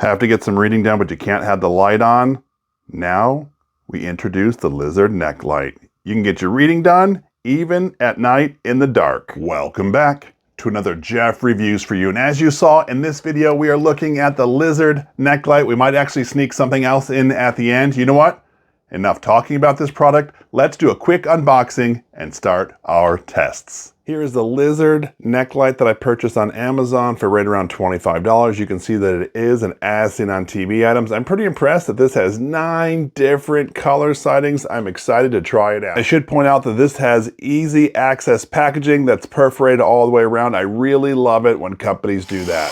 Have to get some reading done, but you can't have the light on? Now we introduce the Lizard neck light. You can get your reading done even at night in the dark. Welcome back to another Jeff Reviews for you. And as you saw in this video, we are looking at the Lizard neck light. We might actually sneak something else in at the end. You know what? Enough talking about this product. Let's do a quick unboxing and start our tests. Here is the Lizard neck light that I purchased on Amazon for right around $25. You can see that it is an as seen on TV items. I'm pretty impressed that this has 9 different color sightings. I'm excited to try it out. I should point out that this has easy access packaging that's perforated all the way around. I really love it when companies do that.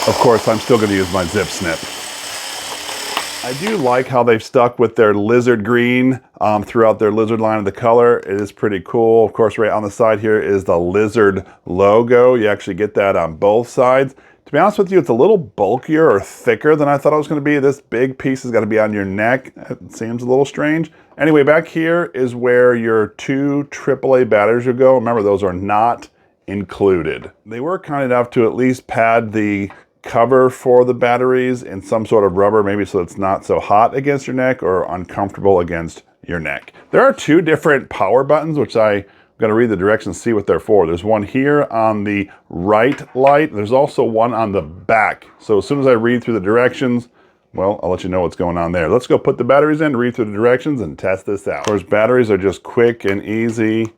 Of course, I'm still going to use my zip snip. I do like how they've stuck with their lizard green throughout their lizard line of the color. It is pretty cool. Of course, right on the side here is the lizard logo. You actually get that on both sides. To be honest with you, it's a little bulkier or thicker than I thought it was going to be. This big piece is going to be on your neck. It seems a little strange. Anyway, back here is where your 2 AAA batteries will go. Remember, those are not included. They were kind enough to at least pad the cover for the batteries in some sort of rubber, maybe so it's not so hot against your neck or uncomfortable against your neck. There are 2 different power buttons, which I'm going to read the directions, see what they're for. There's one here on the right light. There's also one on the back. So as soon as I read through the directions, well, I'll let you know what's going on there. Let's go put the batteries in, read through the directions, and test this out. Of course, batteries are just quick and easy.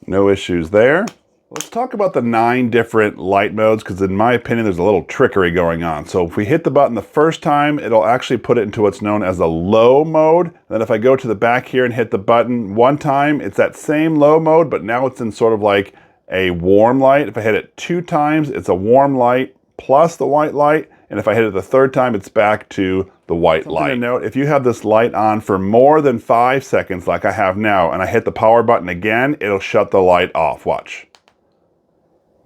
No issues there. Let's talk about the 9 different light modes, because in my opinion, there's a little trickery going on. So if we hit the button the first time, it'll actually put it into what's known as a low mode. Then if I go to the back here and hit the button one time, it's that same low mode, but now it's in sort of like a warm light. If I hit it 2 times, it's a warm light plus the white light. And if I hit it the 3rd time, it's back to the white light. Something to note, if you have this light on for more than 5 seconds like I have now, and I hit the power button again, it'll shut the light off. Watch.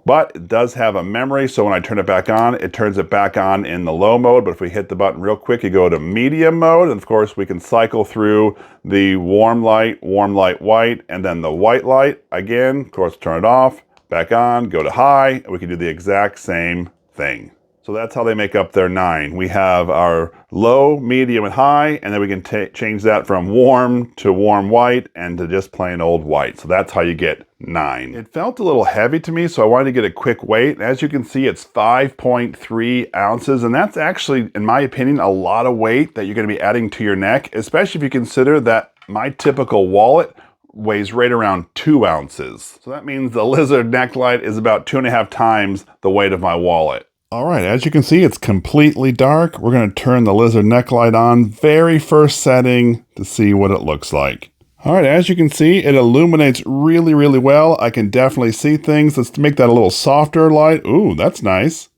But it does have a memory, so when I turn it back on, it turns it back on in the low mode. But if we hit the button real quick, you go to medium mode. And of course, we can cycle through the warm light, white, and then the white light. Again, of course, turn it off, back on, go to high, and we can do the exact same thing. So that's how they make up their 9. We have our low, medium, and high, and then we can change that from warm to warm white and to just plain old white. So that's how you get 9. It felt a little heavy to me, so I wanted to get a quick weight. As you can see, it's 5.3 ounces, and that's actually, in my opinion, a lot of weight that you're going to be adding to your neck, especially if you consider that my typical wallet weighs right around 2 ounces. So that means the Lizard neck light is about 2.5 times the weight of my wallet. All right, as you can see, it's completely dark. We're going to turn the Lizard neck light on, very first setting, to see what it looks like. All right, as you can see, it illuminates really, really well. I can definitely see things. Let's make that a little softer light. Ooh, that's nice.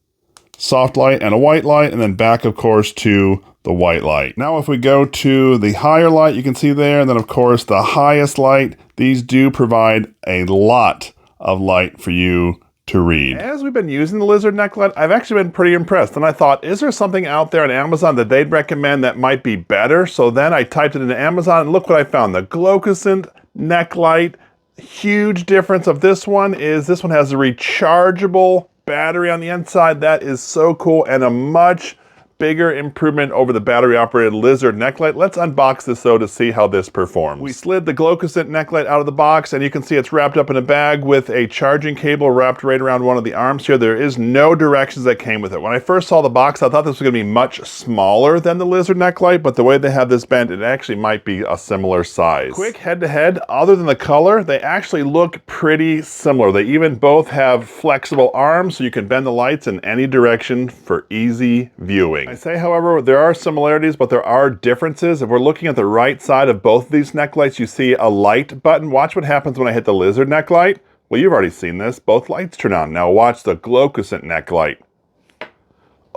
Soft light and a white light, and then back, of course, to the white light. Now, if we go to the higher light, you can see there, and then, of course, the highest light. These do provide a lot of light for you to read. As we've been using the Lizard neck light, I've actually been pretty impressed. And I thought, is there something out there on Amazon that they'd recommend that might be better? So then I typed it into Amazon and look what I found. The Glocusent neck light. Huge difference of this one is this one has a rechargeable battery on the inside. That is so cool, and a much bigger improvement over the battery-operated Lizard neck light. Let's unbox this, though, to see how this performs. We slid the Glocusent neck light out of the box, and you can see it's wrapped up in a bag with a charging cable wrapped right around one of the arms here. There is no directions that came with it. When I first saw the box, I thought this was going to be much smaller than the Lizard neck light, but the way they have this bent, it actually might be a similar size. Quick head-to-head, other than the color, they actually look pretty similar. They even both have flexible arms, so you can bend the lights in any direction for easy viewing. I say, however, there are similarities, but there are differences. If we're looking at the right side of both of these neck lights, you see a light button. Watch what happens when I hit the Lizard neck light. Well, you've already seen this. Both lights turn on. Now watch the Glocusent neck light.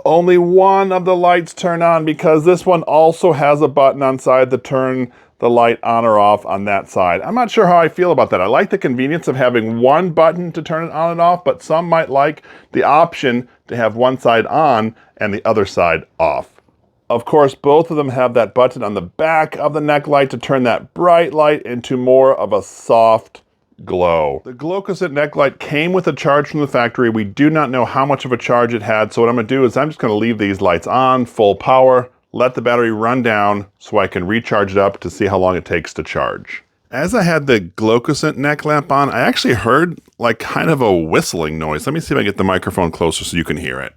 Only one of the lights turn on because this one also has a button on side to turn the light on or off on that side. I'm not sure how I feel about that. I like the convenience of having one button to turn it on and off, but some might like the option to have one side on and the other side off. Of course, both of them have that button on the back of the neck light to turn that bright light into more of a soft glow. The Glocusent neck light came with a charge from the factory. We do not know how much of a charge it had, so what I'm going to do is I'm just going to leave these lights on, full power, let the battery run down so I can recharge it up to see how long it takes to charge. As I had the Glocusent neck lamp on, I actually heard like kind of a whistling noise. Let me see if I get the microphone closer so you can hear it.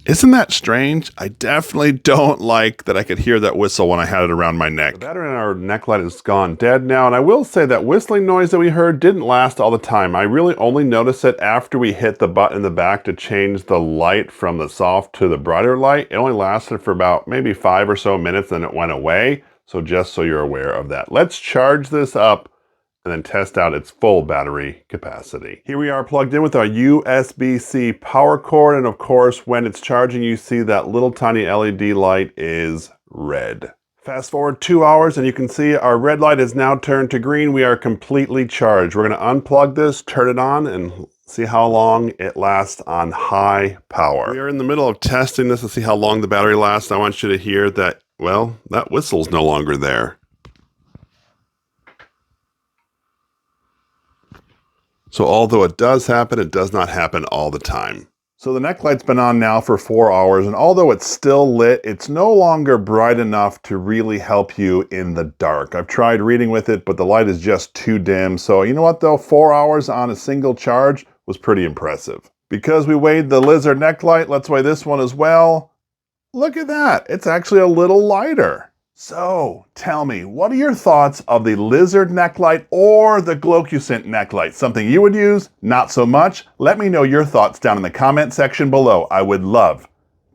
Isn't that strange? I definitely don't like that I could hear that whistle when I had it around my neck. The battery in our neck light is gone dead now, and I will say that whistling noise that we heard didn't last all the time. I really only noticed it after we hit the button in the back to change the light from the soft to the brighter light. It only lasted for about maybe 5 or so minutes, then it went away. So just so you're aware of that. Let's charge this up and then test out its full battery capacity. Here we are plugged in with our USB-C power cord, and of course, when it's charging, you see that little tiny LED light is red. Fast forward 2 hours, and you can see our red light is now turned to green. We are completely charged. We're gonna unplug this, turn it on, and see how long it lasts on high power. We are in the middle of testing this to see how long the battery lasts. I want you to hear that, well, that whistle's no longer there. So although it does happen, it does not happen all the time. So the neck light's been on now for 4 hours, and although it's still lit, it's no longer bright enough to really help you in the dark. I've tried reading with it, but the light is just too dim. So you know what though, 4 hours on a single charge was pretty impressive. Because we weighed the Lizard neck light, let's weigh this one as well. Look at that, it's actually a little lighter. So, tell me, what are your thoughts of the Lizard neck light or the Glocusent neck light? Something you would use? Not so much? Let me know your thoughts down in the comment section below. I would love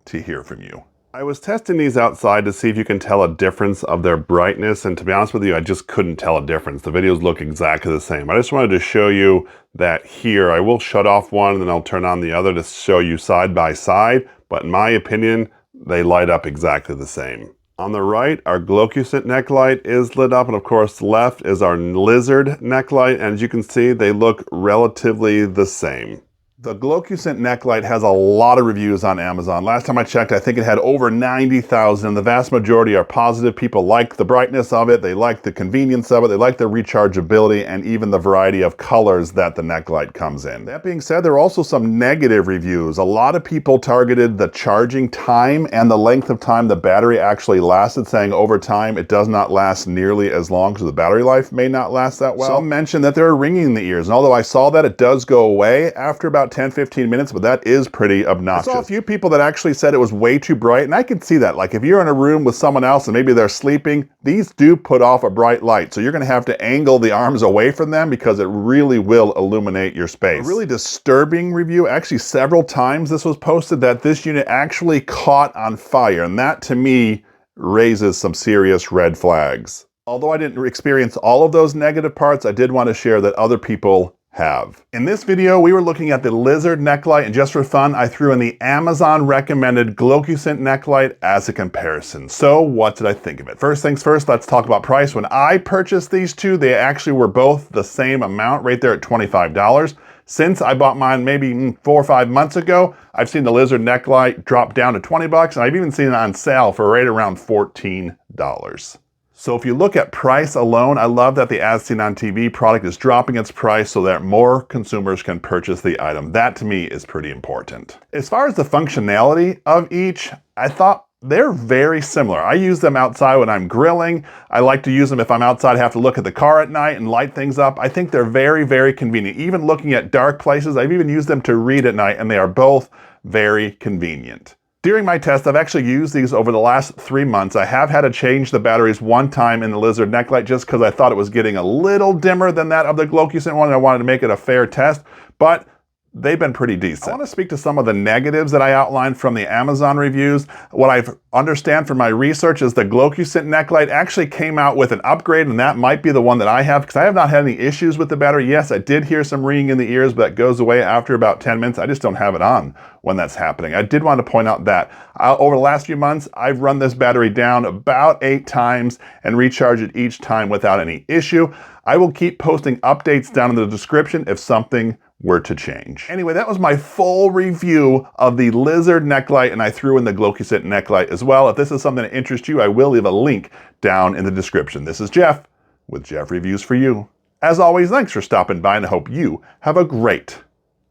to hear from you. I was testing these outside to see if you can tell a difference of their brightness, and to be honest with you, I just couldn't tell a difference. The videos look exactly the same. I just wanted to show you that here. I will shut off one and then I'll turn on the other to show you side by side, but in my opinion, they light up exactly the same. On the right, our Glocusent neck light is lit up, and of course, left is our Lizard neck light, and as you can see, they look relatively the same. The Glocusent neck light has a lot of reviews on Amazon. Last time I checked, I think it had over 90,000, and the vast majority are positive. People like the brightness of it, they like the convenience of it, they like the rechargeability, and even the variety of colors that the neck light comes in. That being said, there are also some negative reviews. A lot of people targeted the charging time and the length of time the battery actually lasted, saying over time it does not last nearly as long, so the battery life may not last that well. Some mentioned that they're ringing in the ears, and although I saw that, it does go away after about 10-15 minutes, but that is pretty obnoxious. I saw a few people that actually said it was way too bright, and I can see that. Like if you're in a room with someone else and maybe they're sleeping, these do put off a bright light. So you're gonna have to angle the arms away from them because it really will illuminate your space. A really disturbing review, actually several times this was posted, that this unit actually caught on fire, and that to me raises some serious red flags. Although I didn't experience all of those negative parts, I did want to share that other people have. In this video, we were looking at the Lizard neck light, and just for fun, I threw in the Amazon recommended Glocusent neck light as a comparison. So what did I think of it? First things first, let's talk about price. When I purchased these two, they actually were both the same amount, right there at $25. Since I bought mine maybe 4 or 5 months ago, I've seen the Lizard neck light drop down to 20 bucks, and I've even seen it on sale for right around $14. So if you look at price alone, I love that the As Seen on TV product is dropping its price so that more consumers can purchase the item. That to me is pretty important. As far as the functionality of each, I thought they're very similar. I use them outside when I'm grilling. I like to use them if I'm outside, I have to look at the car at night and light things up. I think they're very, very convenient. Even looking at dark places, I've even used them to read at night, and they are both very convenient. During my test, I've actually used these over the last 3 months. I have had to change the batteries one time in the Lizard neck light just because I thought it was getting a little dimmer than that of the Glocusent one, and I wanted to make it a fair test, but they've been pretty decent. I want to speak to some of the negatives that I outlined from the Amazon reviews. What I understand from my research is the Glocusent neck light actually came out with an upgrade, and that might be the one that I have, because I have not had any issues with the battery. Yes, I did hear some ringing in the ears, but that goes away after about 10 minutes. I just don't have it on when that's happening. I did want to point out that over the last few months, I've run this battery down about 8 times and recharged it each time without any issue. I will keep posting updates down in the description if something were to change. Anyway, that was my full review of the Lizard neck light, and I threw in the Glocusent neck light as well. If this is something that interests you, I will leave a link down in the description. This is Jeff with Jeff Reviews for You. As always, thanks for stopping by, and I hope you have a great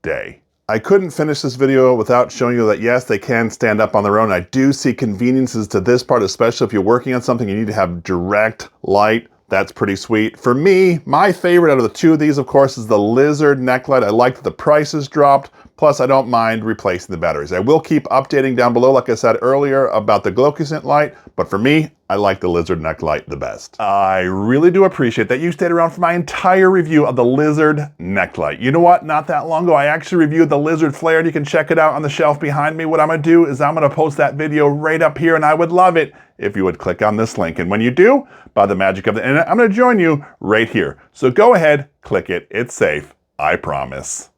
day. I couldn't finish this video without showing you that yes, they can stand up on their own. I do see conveniences to this part, especially if you're working on something you need to have direct light. That's pretty sweet. For me, my favorite out of the two of these, of course, is the Lizard neck light. I like that the prices dropped. Plus, I don't mind replacing the batteries. I will keep updating down below, like I said earlier, about the Glocusent light, but for me, I like the Lizard neck light the best. I really do appreciate that you stayed around for my entire review of the Lizard neck light. You know what? Not that long ago, I actually reviewed the Lizard flare, and you can check it out on the shelf behind me. What I'm gonna do is I'm gonna post that video right up here, and I would love it if you would click on this link. And when you do, by the magic of the internet, I'm gonna join you right here. So go ahead, click it. It's safe, I promise.